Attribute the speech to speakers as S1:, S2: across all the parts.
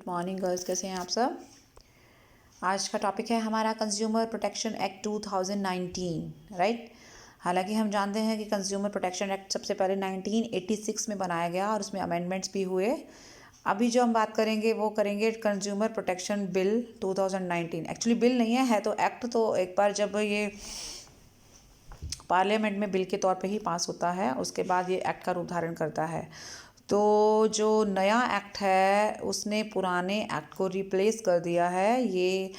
S1: Morning girls, कैसे हैं आप सब। आज का टॉपिक है हमारा कंज्यूमर प्रोटेक्शन एक्ट 2019, राइट। हालांकि हम जानते हैं कि कंज्यूमर प्रोटेक्शन एक्ट सबसे पहले 1986 में बनाया गया और उसमें अमेंडमेंट्स भी हुए। अभी जो हम बात करेंगे वो करेंगे consumer protection bill 2019। Actually bill नहीं है तो एक्ट। तो एक बार जब ये पार्लियामेंट में बिल के तौर पे ही पास होता है, उसके बाद ये एक्ट का रूप धारण करता है। तो जो नया एक्ट है उसने पुराने एक्ट को रिप्लेस कर दिया है। ये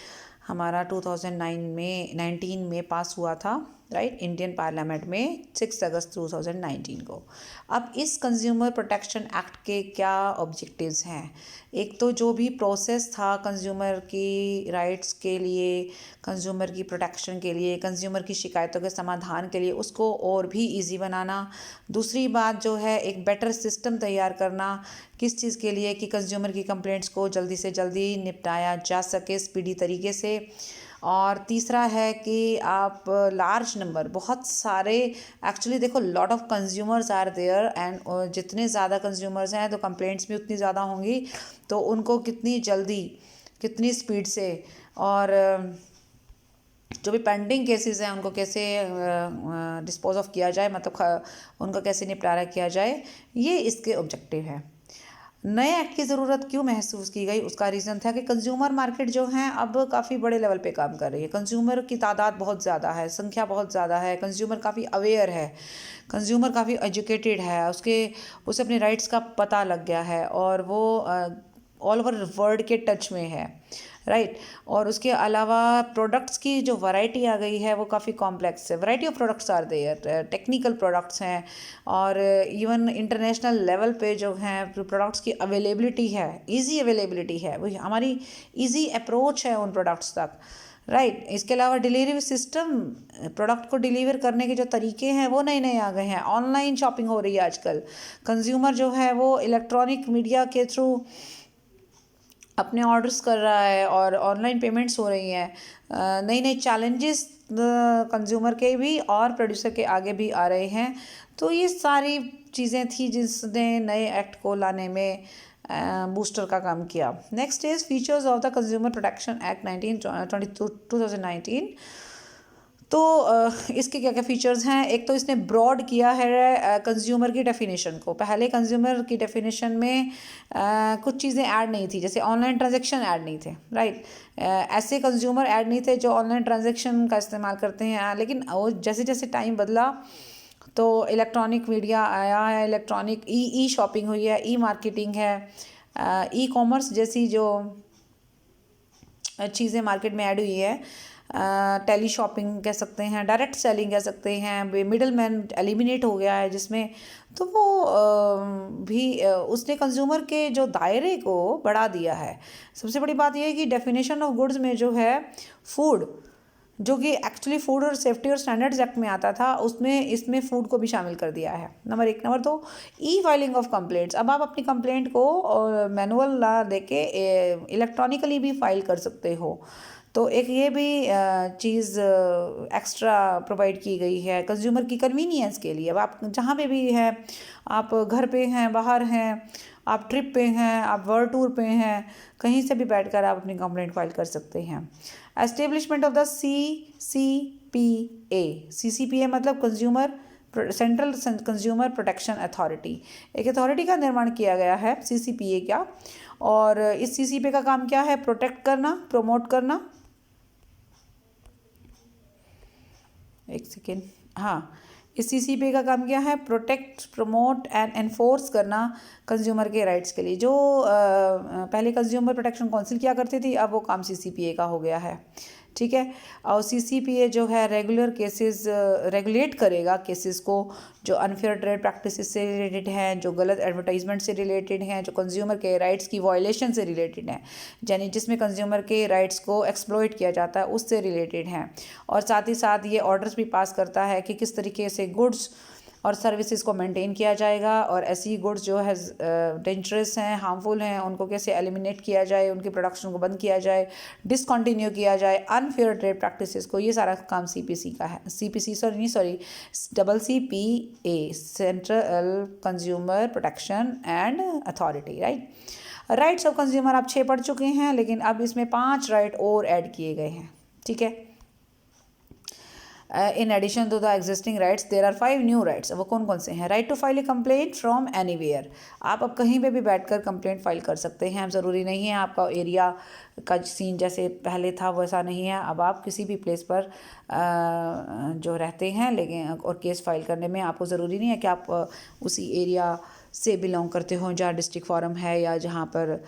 S1: हमारा 19 में पास हुआ था, राइट, इंडियन पार्लियामेंट में 6 अगस्त 2019 को। अब इस कंज्यूमर प्रोटेक्शन एक्ट के क्या ऑब्जेक्टिव्स हैं। एक तो जो भी प्रोसेस था कंज्यूमर की राइट्स के लिए, कंज्यूमर की प्रोटेक्शन के लिए, कंज्यूमर की शिकायतों के समाधान के लिए, उसको और भी इजी बनाना। दूसरी बात जो है एक बेटर सिस्टम तैयार करना, किस चीज़ के लिए कि कंज्यूमर की कंप्लेंट्स को जल्दी से जल्दी निपटाया जा सके स्पीडी तरीके से। और तीसरा है कि आप लार्ज नंबर, बहुत सारे, एक्चुअली देखो lot of consumers are there and जितने ज़्यादा कंज्यूमर्स हैं तो कंप्लेंट्स भी उतनी ज़्यादा होंगी। तो उनको कितनी जल्दी, कितनी स्पीड से, और जो भी पेंडिंग केसेस हैं उनको कैसे डिस्पोज ऑफ किया जाए, मतलब उनका कैसे निपटारा किया जाए, ये इसके ऑब्जेक्टिव है। नए एक्ट की ज़रूरत क्यों महसूस की गई, उसका रीज़न था कि कंज्यूमर मार्केट जो है अब काफ़ी बड़े लेवल पे काम कर रही है। कंज्यूमर की तादाद बहुत ज़्यादा है, संख्या बहुत ज़्यादा है। कंज्यूमर काफ़ी अवेयर है, कंज्यूमर काफ़ी एजुकेटेड है, उसे अपने राइट्स का पता लग गया है और वो ऑल ओवर वर्ल्ड के टच में है, राइट। और उसके अलावा प्रोडक्ट्स की जो वैरायटी आ गई है वो काफ़ी कॉम्प्लेक्स है। Variety of products are there, technical products हैं और इवन इंटरनेशनल लेवल पे जो हैं प्रोडक्ट्स की अवेलेबिलिटी है, इजी अवेलेबिलिटी है, वही हमारी इजी अप्रोच है उन प्रोडक्ट्स तक, राइट। इसके अलावा डिलीवरी सिस्टम, प्रोडक्ट को डिलीवर करने के जो तरीके हैं वो नए नए आ गए हैं। ऑनलाइन शॉपिंग हो रही है आजकल। कंज्यूमर जो है वो इलेक्ट्रॉनिक मीडिया के थ्रू अपने ऑर्डर्स कर रहा है और ऑनलाइन पेमेंट्स हो रही हैं। नई नई चैलेंजेस कंज्यूमर के भी और प्रोड्यूसर के आगे भी आ रहे हैं। तो ये सारी चीज़ें थी जिसने नए एक्ट को लाने में बूस्टर का काम किया। Next is features of the consumer protection act 2019। तो इसके क्या क्या फ़ीचर्स हैं। एक तो इसने ब्रॉड किया है कंज्यूमर की डेफिनेशन को। पहले कंज्यूमर की डेफिनेशन में कुछ चीज़ें ऐड नहीं थी, जैसे ऑनलाइन ट्रांजैक्शन ऐड नहीं थे, राइट। ऐसे कंज्यूमर ऐड नहीं थे जो ऑनलाइन ट्रांजैक्शन का इस्तेमाल करते हैं। लेकिन वो जैसे जैसे टाइम बदला तो इलेक्ट्रॉनिक मीडिया आया है, इलेक्ट्रॉनिक ई शॉपिंग हुई है, ई मार्केटिंग है, ई कॉमर्स जैसी जो चीज़ें मार्केट में ऐड हुई है। टेली शॉपिंग कह सकते हैं, डायरेक्ट सेलिंग कह सकते हैं, मिडल मैन एलिमिनेट हो गया है जिसमें। तो वो भी उसने कंज्यूमर के जो दायरे को बढ़ा दिया है। सबसे बड़ी बात यह है कि डेफिनेशन ऑफ गुड्स में जो है फूड, जो कि एक्चुअली फूड और सेफ्टी और स्टैंडर्ड्स एक्ट में आता था, उसमें इसमें फूड को भी शामिल कर दिया है। Number 1। Number 2, E filing of complaints. अब आप अपनी कंप्लेंट को मैनुअल ला देके इलेक्ट्रॉनिकली भी फाइल कर सकते हो। तो एक ये भी चीज़ एक्स्ट्रा प्रोवाइड की गई है कंज्यूमर की कन्वीनियंस के लिए। अब आप जहाँ पे भी हैं, आप घर पे हैं, बाहर हैं, आप ट्रिप पे हैं, आप वर्ल्ड टूर पे हैं, कहीं से भी बैठकर आप अपनी कंप्लेंट फाइल कर सकते हैं। Establishment of the CCPA। CCPA मतलब सेंट्रल कंज्यूमर प्रोटेक्शन अथॉरिटी। एक अथॉरिटी का निर्माण किया गया है CCPA का। और इस CCPA का काम क्या है? प्रोटेक्ट करना, प्रमोट करना। एक सेकेंड, हाँ, इस CCPA का काम क्या है? प्रोटेक्ट, प्रमोट एंड एनफोर्स करना कंज्यूमर के राइट्स के लिए। जो पहले कंज्यूमर प्रोटेक्शन काउंसिल किया करती थी, अब वो काम CCPA का हो गया है, ठीक है। और CCPA जो है रेगुलेट करेगा केसेस को जो अनफेयर ट्रेड प्रैक्टिसेस से रिलेटेड हैं, जो गलत एडवर्टाइजमेंट से रिलेटेड हैं, जो कंज्यूमर के राइट्स की वायलेशन से रिलेटेड हैं, यानी जिसमें कंज्यूमर के राइट्स को एक्सप्लॉइट किया जाता है, उससे रिलेटेड हैं। और साथ ही साथ ये ऑर्डर्स भी पास करता है कि किस तरीके से गुड्स और सर्विसेज को मेंटेन किया जाएगा और ऐसी गुड्स जो है डेंजरस हैं, हार्मफुल हैं, उनको कैसे एलिमिनेट किया जाए, उनकी प्रोडक्शन को बंद किया जाए, डिसकंटिन्यू किया जाए अनफेयर ट्रेड प्रैक्टिसेस को। ये सारा काम CPC का है। CCPA, central consumer protection and authority, right. Rights of consumer आप 6 पढ़ चुके हैं, लेकिन अब इसमें 5 राइट और ऐड किए गए हैं, ठीक है। In addition to the existing rights there are 5 new rights. वो कौन कौन से हैं? Right to file a complaint from anywhere, आप अब कहीं पे भी बैठकर कंप्लेंट फाइल कर सकते हैं। अब ज़रूरी नहीं है आपका एरिया का सीन जैसे पहले था वैसा नहीं है, अब आप किसी भी प्लेस पर जो रहते हैं लेकिन और केस फाइल करने में आपको ज़रूरी नहीं है कि आप उसी एरिया से बिलोंग करते हो जहाँ डिस्ट्रिक्ट फॉरम है या जहाँ पर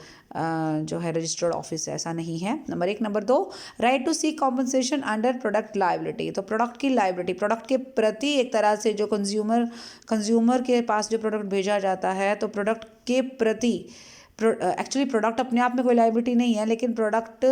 S1: जो है रजिस्टर्ड ऑफिस है, ऐसा नहीं है। Number 1। Number 2, right to seek compensation under product liability. तो प्रोडक्ट की लायबिलिटी, प्रोडक्ट के प्रति एक तरह से जो कंज्यूमर के पास जो प्रोडक्ट भेजा जाता है तो प्रोडक्ट के प्रति, एक्चुअली प्रोडक्ट अपने आप में कोई लायबिलिटी नहीं है, लेकिन प्रोडक्ट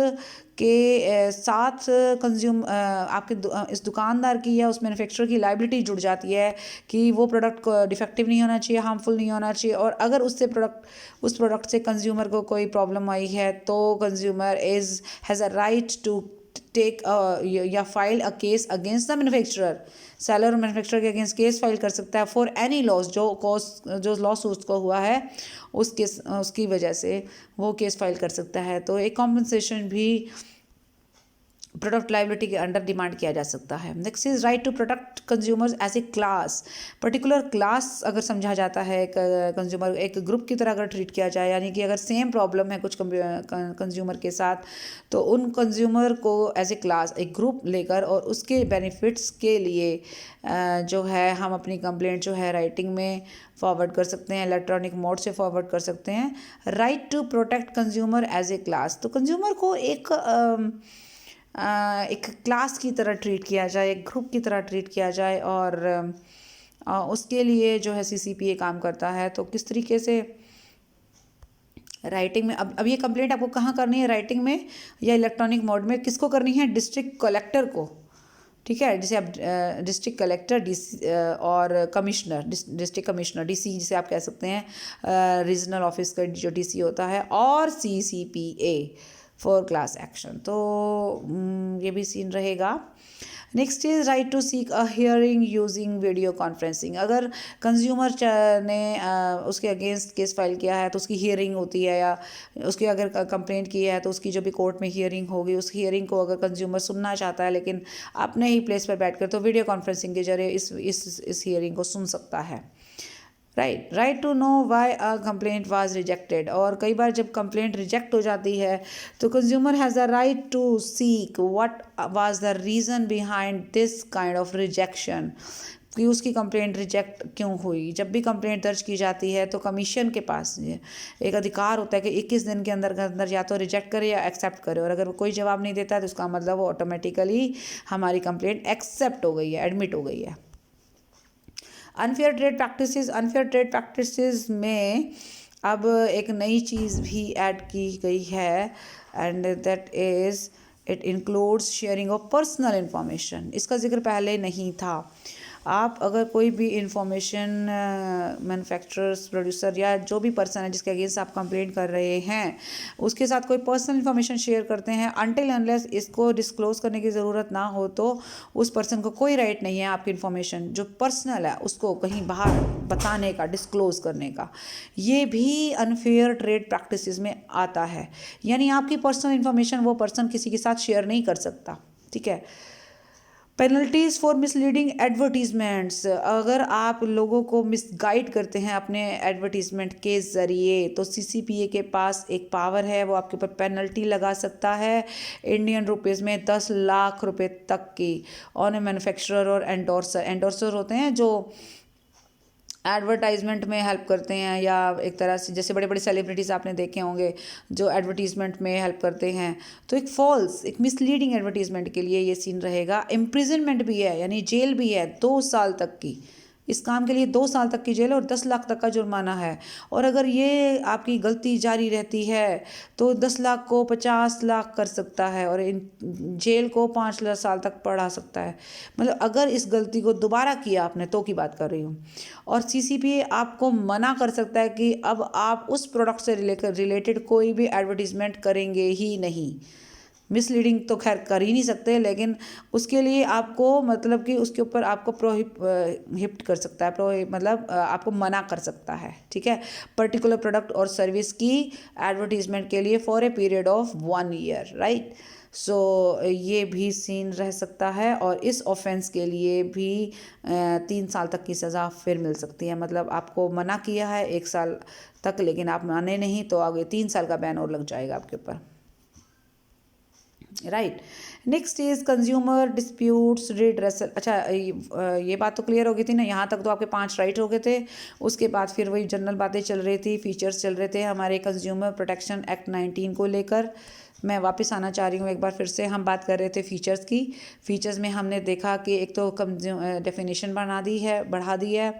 S1: के साथ आपके इस दुकानदार की या उस मैन्युफैक्चरर की लायबिलिटी जुड़ जाती है कि वो प्रोडक्ट डिफेक्टिव नहीं होना चाहिए, हार्मफुल नहीं होना चाहिए, और अगर उस प्रोडक्ट से कंज्यूमर को कोई प्रॉब्लम आई है तो consumer has a right to take या file a case against the manufacturer, seller और मैन्युफैक्चरर के अगेंस्ट केस फाइल कर सकता है फॉर एनी लॉस, जो लॉस उसको हुआ है उसकी वजह से वो केस फाइल कर सकता है। तो एक कॉम्पनसेशन भी प्रोडक्ट लायबिलिटी के अंडर डिमांड किया जा सकता है। Next is right to protect consumers as a class. Particular class अगर समझा जाता है कंज्यूमर एक ग्रुप की तरह अगर ट्रीट किया जाए, यानी कि अगर सेम प्रॉब्लम है कुछ कंज्यूमर के साथ तो उन कंज्यूमर को एज ए क्लास एक ग्रुप लेकर और उसके बेनिफिट्स के लिए जो है हम अपनी कंप्लेंट जो है राइटिंग में फॉरवर्ड कर सकते हैं, इलेक्ट्रॉनिक मोड से फॉरवर्ड कर सकते हैं। Right to protect consumer as a class, तो कंज्यूमर को एक क्लास की तरह ट्रीट किया जाए, एक ग्रुप की तरह ट्रीट किया जाए, और उसके लिए जो है CCPA काम करता है। तो किस तरीके से राइटिंग में, अब ये कंप्लेंट आपको कहाँ करनी है, राइटिंग में या इलेक्ट्रॉनिक मोड में? किसको करनी है? डिस्ट्रिक्ट कलेक्टर को, ठीक है। जैसे आप डिस्ट्रिक्ट कलेक्टर और कमिश्नर, डिस्ट्रिक्ट कमिश्नर DC जिसे आप कह सकते हैं, रीजनल ऑफिस का जो DC होता है, और CCPA फॉर क्लास एक्शन। तो ये भी सीन रहेगा। Next is right to seek a hearing using video conferencing. अगर कंज्यूमर ने उसके अगेंस्ट केस फाइल किया है तो उसकी हियरिंग होती है, या उसकी अगर कंप्लेंट की है तो उसकी जो भी कोर्ट में हियरिंग होगी, उस हियरिंग को अगर कंज्यूमर सुनना चाहता है लेकिन अपने ही प्लेस पर बैठकर, तो वीडियो कॉन्फ्रेंसिंग के जरिए इस हियरिंग को सुन सकता है। Right to know why a complaint was rejected. और कई बार जब कंप्लेंट रिजेक्ट हो जाती है तो consumer has a right to seek what was the reason behind this kind of rejection, कि उसकी कंप्लेंट रिजेक्ट क्यों हुई। जब भी कंप्लेंट दर्ज की जाती है तो कमीशन के पास एक अधिकार होता है कि 21 दिन के अंदर या तो रिजेक्ट करे या एक्सेप्ट करे, और अगर वो कोई जवाब नहीं देता है तो उसका मतलब वो ऑटोमेटिकली हमारी कंप्लेंट एक्सेप्ट हो गई है, एडमिट हो गई है। अनफेयर ट्रेड प्रैक्टिसेस में अब एक नई चीज़ भी ऐड की गई है, and that is it includes sharing of personal information. इसका जिक्र पहले नहीं था। आप अगर कोई भी इंफॉर्मेशन मैन्युफैक्चरर्स, प्रोड्यूसर या जो भी पर्सन है जिसके अगेंस्ट आप कंप्लेंट कर रहे हैं उसके साथ कोई पर्सनल इंफॉर्मेशन शेयर करते हैं, अनटिल अनलेस इसको डिस्क्लोज करने की ज़रूरत ना हो तो उस पर्सन को कोई राइट नहीं है आपकी इंफॉर्मेशन जो पर्सनल है उसको कहीं बाहर बताने का, डिस्क्लोज करने का। ये भी अनफेयर ट्रेड प्रैक्टिसेस में आता है, यानी आपकी पर्सनल इंफॉर्मेशन वो पर्सन किसी के साथ शेयर नहीं कर सकता, ठीक है। Penalties for misleading advertisements. अगर आप लोगों को मिसगाइड करते हैं अपने एडवर्टीजमेंट के ज़रिए तो CCPA के पास एक पावर है, वो आपके ऊपर पेनल्टी लगा सकता है इंडियन रुपीज़ में 10 लाख रुपए तक की ऑन ए मैन्युफैक्चरर और एंडोर्सर होते हैं जो एडवर्टाइजमेंट में हेल्प करते हैं, या एक तरह से जैसे बड़े बड़े सेलिब्रिटीज़ आपने देखे होंगे जो एडवर्टीजमेंट में हेल्प करते हैं। तो एक मिसलीडिंग एडवर्टीजमेंट के लिए ये सीन रहेगा। इम्प्रिजनमेंट भी है, यानी जेल भी है 2 साल तक की। इस काम के लिए 2 साल तक की जेल और 10 लाख तक का जुर्माना है। और अगर ये आपकी गलती जारी रहती है तो 10 लाख को 50 लाख कर सकता है और जेल को 5 साल तक बढ़ा सकता है। मतलब अगर इस गलती को दोबारा किया आपने तो की बात कर रही हूँ। और CCPA आपको मना कर सकता है कि अब आप उस प्रोडक्ट से रिलेटेड कोई भी एडवर्टीजमेंट करेंगे ही नहीं। मिसलीडिंग तो खैर कर ही नहीं सकते, लेकिन उसके लिए आपको मतलब कि उसके ऊपर आपको प्रोहिबिट कर सकता है, मतलब आपको मना कर सकता है, ठीक है, पर्टिकुलर प्रोडक्ट और सर्विस की एडवर्टीजमेंट के लिए for a period of 1 year, right. So ये भी सीन रह सकता है, और इस ऑफेंस के लिए भी 3 साल तक की सज़ा फिर मिल सकती है। मतलब आपको मना किया है 1 साल तक, लेकिन आप माने नहीं तो आगे 3 साल का बैन और लग जाएगा आपके ऊपर, right. Next is consumer disputes redressal. अच्छा, ये बात तो क्लियर हो गई थी ना, यहाँ तक तो आपके 5 राइट हो गए थे। उसके बाद फिर वही जनरल बातें चल रही थी, फीचर्स चल रहे थे हमारे कंज्यूमर प्रोटेक्शन एक्ट 19 को लेकर। मैं वापस आना चाह रही हूँ एक बार फिर से। हम बात कर रहे थे फ़ीचर्स की। फ़ीचर्स में हमने देखा कि एक तो डेफिनेशन बढ़ा दी है,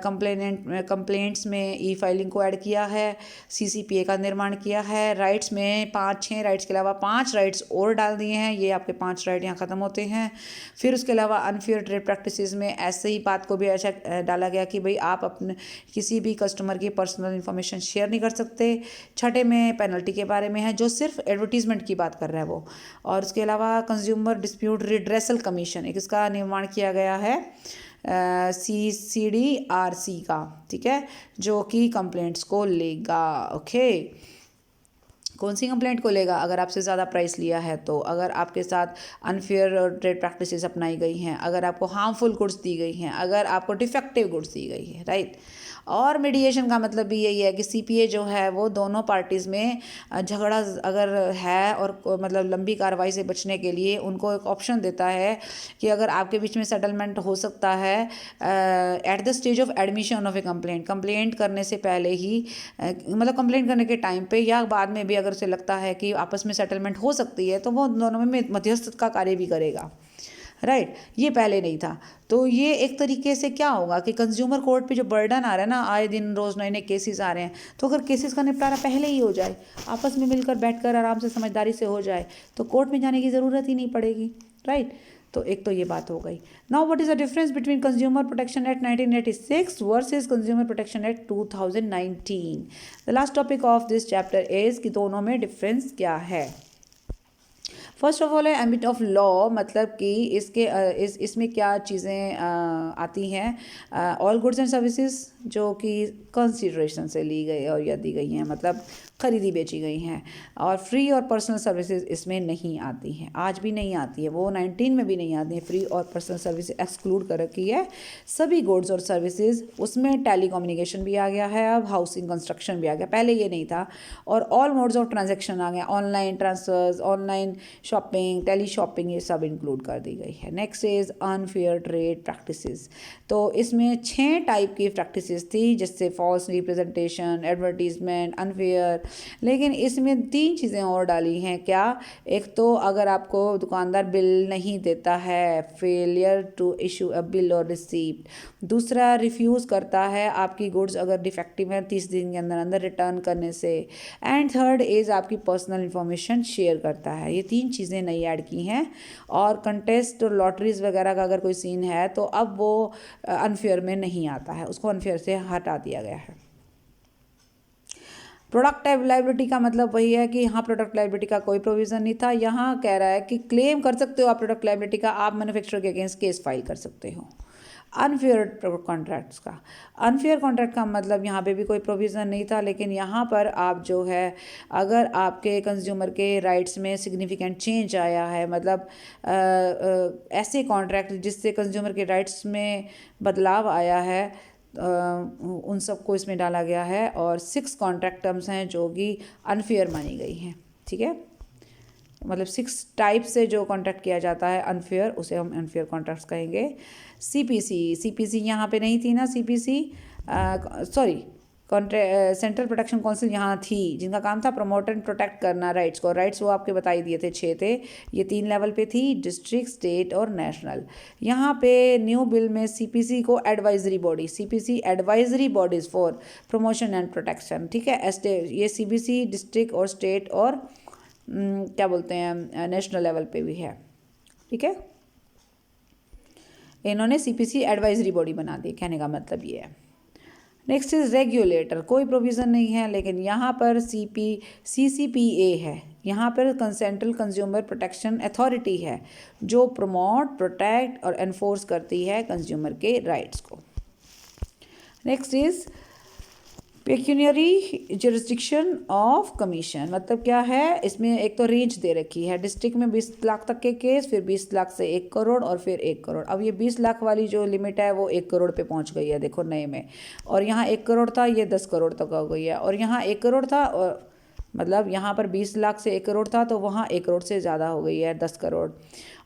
S1: कंप्लेंट्स में ई फाइलिंग को ऐड किया है, सीसीपीए का निर्माण किया है, राइट्स में 5-6 राइट्स के अलावा 5 राइट्स और डाल दिए हैं। ये आपके 5 राइट यहाँ ख़त्म होते हैं। फिर उसके अलावा अनफेयर ट्रेड प्रैक्टिसेस में ऐसे ही बात को भी ऐसा डाला गया कि भाई आप अपने किसी भी कस्टमर की पर्सनल इन्फॉर्मेशन शेयर नहीं कर सकते। छठे में पेनल्टी के बारे में है, जो सिर्फ एडवर्टीजमेंट की बात कर रहा है वो। और उसके अलावा कंज्यूमर डिस्प्यूट रिड्रेसल कमीशन, एक इसका निर्माण किया गया है CCDRC का, ठीक है, जो कि कंप्लेंट्स को लेगा। ओके, कौन सी कंप्लेंट को लेगा? अगर आपसे ज़्यादा प्राइस लिया है तो, अगर आपके साथ अनफेयर ट्रेड प्रैक्टिसेस अपनाई गई हैं, अगर आपको हार्मफुल गुड्स दी गई हैं, अगर आपको डिफेक्टिव गुड्स दी गई है, राइट। और मीडिएशन का मतलब भी यही है कि सीपीए जो है वो दोनों पार्टीज़ में झगड़ा अगर है और मतलब लंबी कार्रवाई से बचने के लिए उनको एक ऑप्शन देता है कि अगर आपके बीच में सेटलमेंट हो सकता है at the stage of admission of A complaint करने से पहले ही, मतलब कंप्लेंट करने के टाइम पे या बाद में भी अगर उसे लगता है कि आपस में सेटलमेंट हो सकती है तो वो दोनों में मध्यस्थ का कार्य भी करेगा, राइट। ये पहले नहीं था। तो ये एक तरीके से क्या होगा कि कंज्यूमर कोर्ट पे जो बर्डन आ रहा है ना, आए दिन रोज़ नए नए केसेस आ रहे हैं, तो अगर केसेस का निपटारा पहले ही हो जाए, आपस में मिलकर बैठकर आराम से समझदारी से हो जाए, तो कोर्ट में जाने की ज़रूरत ही नहीं पड़ेगी, राइट। तो एक तो ये बात हो गई। Now what is the difference between consumer protection act 1986 versus consumer protection act 2019? The last topic of this chapter is कि दोनों में डिफरेंस क्या है। फर्स्ट ऑफ ऑल है एम्बिट ऑफ लॉ, मतलब कि इसमें क्या चीज़ें आती हैं। ऑल गुड्स एंड सर्विसेज जो कि कंसिडरेशन से ली गई और या दी गई हैं, मतलब खरीदी बेची गई हैं, और फ्री और पर्सनल सर्विसेज इसमें नहीं आती हैं, आज भी नहीं आती है, वो 19 में भी नहीं आती है। फ्री और पर्सनल सर्विसेज एक्सक्लूड कर रखी है सभी गुड्स और सर्विसेज। उसमें टेली कम्युनिकेशन भी आ गया है, अब हाउसिंग कंस्ट्रक्शन भी आ गया, पहले ये नहीं था। और ऑल मोड्स ऑफ ट्रांजेक्शन आ गया, online transfers, online shopping, tele shopping, ये सब इंक्लूड कर दी गई है। Next is unfair trade practices. तो इसमें 6 टाइप की प्रैक्टिसेस थी, जिससे फॉल्स रिप्रेजेंटेशन, एडवर्टीजमेंट, अनफेयर। लेकिन इसमें 3 चीज़ें और डाली हैं। क्या? एक तो अगर आपको दुकानदार बिल नहीं देता है, failure to issue a bill और रिसीप्ट। दूसरा, रिफ्यूज़ करता है आपकी गुड्स अगर डिफेक्टिव है 30 दिन के अंदर अंदर रिटर्न करने से। एंड थर्ड इज़ आपकी पर्सनल इन्फॉर्मेशन शेयर करता है। ये 3 चीज़ें नई ऐड की हैं। और कंटेस्ट और लॉटरीज वगैरह का अगर कोई सीन है तो अब वो अनफेयर में नहीं आता है, उसको अनफेयर से हटा दिया गया है। प्रोडक्ट लाइबिलिटी का मतलब वही है कि यहाँ प्रोडक्ट लाइबिलिटी का कोई प्रोविज़न नहीं था। यहाँ कह रहा है कि क्लेम कर सकते हो आप प्रोडक्ट लाइबिलिटी का, आप मैन्युफैक्चरर के अगेंस्ट केस फाइल कर सकते हो। अनफेयर कॉन्ट्रैक्ट्स का, अनफेयर कॉन्ट्रैक्ट का मतलब यहाँ पे भी कोई प्रोविज़न नहीं था, लेकिन यहाँ पर आप जो है अगर आपके कंज्यूमर के राइट्स में सिग्निफिकेंट चेंज आया है, मतलब ऐसे कॉन्ट्रैक्ट जिससे कंज्यूमर के राइट्स में बदलाव आया है, उन सबको इसमें डाला गया है। और 6 कॉन्ट्रैक्ट टर्म्स हैं जो कि अनफेयर मानी गई हैं, ठीक है। मतलब 6 टाइप से जो कॉन्ट्रैक्ट किया जाता है अनफेयर, उसे हम अनफेयर कॉन्ट्रैक्ट्स कहेंगे। सीपीसी यहाँ पे नहीं थी ना, सॉरी, सेंट्रल प्रोटेक्शन काउंसिल यहाँ थी, जिनका काम था प्रमोट एंड प्रोटेक्ट करना राइट्स को। राइट्स वो आपके बताई दिए थे, 6 थे। ये 3 लेवल पे थी, डिस्ट्रिक्ट, स्टेट और नेशनल। यहाँ पे न्यू बिल में सीपीसी को advisory body, CPC advisory bodies for promotion and protection, ठीक है। ये सीबीसी डिस्ट्रिक्ट और स्टेट और क्या बोलते हैं नेशनल लेवल पे भी है, ठीक है। इन्होंने सीपीसी एडवाइजरी बॉडी बना दी, कहने का मतलब ये है। नेक्स्ट इज रेगुलेटर, कोई प्रोविज़न नहीं है, लेकिन यहाँ पर सीसीपीए है, यहाँ पर सेंट्रल कंज्यूमर प्रोटेक्शन अथॉरिटी है जो प्रमोट, प्रोटेक्ट और एनफोर्स करती है कंज्यूमर के राइट्स को। Next is pecuniary jurisdiction of commission, मतलब क्या है, इसमें एक तो रेंज दे रखी है, डिस्ट्रिक्ट में 20 लाख तक के केस, फिर 20 लाख से 1 करोड़ और फिर 1 करोड़। अब ये 20 लाख वाली जो लिमिट है वो 1 करोड़ पे पहुंच गई है, देखो नए में, और यहाँ 1 करोड़ था, ये 10 करोड़ तक हो गई है, और यहाँ 1 करोड़ था, और मतलब यहाँ पर 20 लाख से 1 करोड़ था तो वहाँ 1 करोड़ से ज़्यादा हो गई है, 10 करोड़,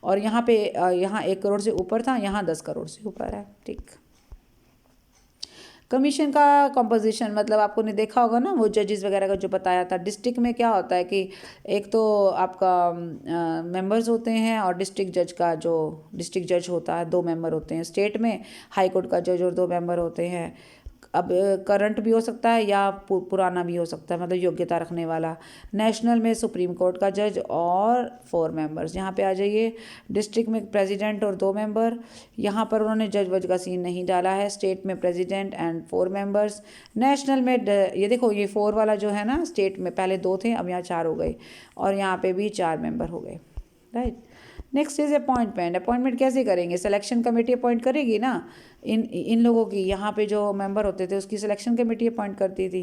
S1: और यहाँ पे यहाँ 1 करोड़ से ऊपर था, यहाँ 10 करोड़ से ऊपर है। ठीक। कमीशन का कॉम्पोजिशन, मतलब आपको ने देखा होगा ना वो जजेस वगैरह का जो बताया था। डिस्ट्रिक्ट में क्या होता है कि एक तो आपका मेंबर्स होते हैं, और डिस्ट्रिक्ट जज का जो डिस्ट्रिक्ट जज होता है 2 मेंबर होते हैं। स्टेट में हाई कोर्ट का जज और 2 मेंबर होते हैं। अब करंट भी हो सकता है या पुराना भी हो सकता है, मतलब योग्यता रखने वाला। नेशनल में सुप्रीम कोर्ट का जज और 4 मेंबर्स। यहाँ पे आ जाइए, डिस्ट्रिक्ट में प्रेसिडेंट और 2 मेंबर, यहाँ पर उन्होंने जज वज का सीन नहीं डाला है। स्टेट में प्रेसिडेंट एंड 4 मेंबर्स। नेशनल में ये देखो, ये 4 वाला जो है ना, स्टेट में पहले 2 थे, अब यहाँ 4 हो गए, और यहाँ पे भी 4 मेंबर हो गए, right. Next is appointment. Appointment कैसे करेंगे? सिलेक्शन कमेटी अपॉइंट करेगी ना इन लोगों की। यहाँ पे जो मेंबर होते थे उसकी सिलेक्शन कमेटी अपॉइंट करती थी,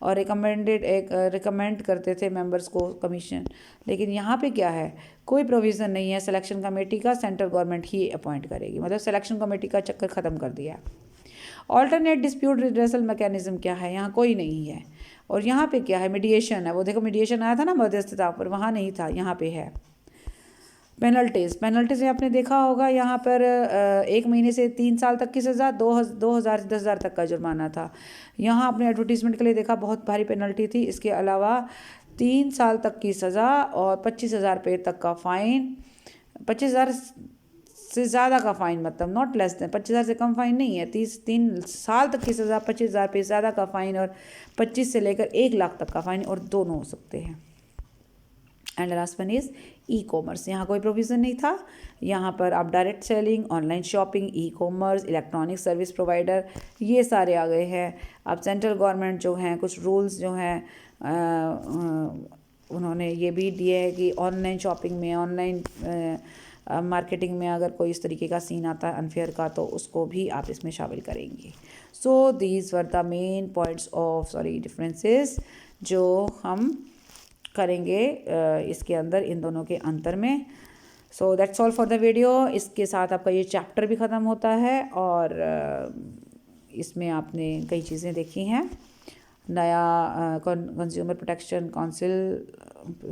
S1: और रिकमेंड करते थे मेंबर्स को कमीशन। लेकिन यहाँ पे क्या है, कोई प्रोविज़न नहीं है सिलेक्शन कमेटी का, सेंट्रल गवर्नमेंट ही अपॉइंट करेगी, मतलब सिलेक्शन कमेटी का चक्कर ख़त्म कर दिया। ऑल्टरनेट डिस्प्यूट रिड्रेसल मैकेनिज्म क्या है? यहाँ कोई नहीं है। और यहाँ पे क्या है, मीडिएशन है। वो देखो मीडिएशन आया था ना मध्यस्थता पर, वहाँ नहीं था, यहाँ पे है। पेनल्टीज में आपने देखा होगा, यहाँ पर 1 महीने से 3 साल तक की सज़ा, 2,000 से 10,000 तक का जुर्माना था। यहाँ आपने एडवर्टीजमेंट के लिए देखा, बहुत भारी पेनल्टी थी। इसके अलावा 3 साल तक की सज़ा और 25,000 रुपये तक का फ़ाइन। 25,000 से ज़्यादा का फ़ाइन, मतलब नॉट लेस देन, 25,000 से कम फ़ाइन नहीं है। 3 साल तक की सज़ा, 25,000 रुपये ज़्यादा का फ़ाइन, और 25 से लेकर 1 लाख तक का फ़ाइन, और दोनों हो सकते हैं। And last one is e commerce. यहाँ कोई प्रोविज़न नहीं था। यहाँ पर आप direct selling, online shopping, e commerce, electronic service provider, ये सारे आ गए हैं। अब सेंट्रल गवर्नमेंट जो हैं, कुछ रूल्स जो हैं उन्होंने ये भी दिए है कि ऑनलाइन शॉपिंग में, ऑनलाइन मार्केटिंग में अगर कोई इस तरीके का सीन आता है अनफेयर का, तो उसको भी आप इसमें शामिल करेंगे। So these were the main points of differences जो हम करेंगे इसके अंदर, इन दोनों के अंतर में। सो that's all for the video. इसके साथ आपका ये चैप्टर भी ख़त्म होता है, और इसमें आपने कई चीज़ें देखी हैं। नया कंज्यूमर प्रोटेक्शन काउंसिल,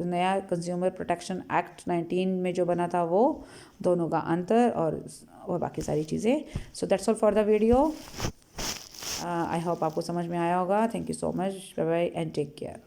S1: नया कंज्यूमर प्रोटेक्शन एक्ट 19 में जो बना था, वो दोनों का अंतर और बाकी सारी चीज़ें। So that's all for the video. I hope आपको समझ में आया होगा। Thank you so much, bye bye and take care.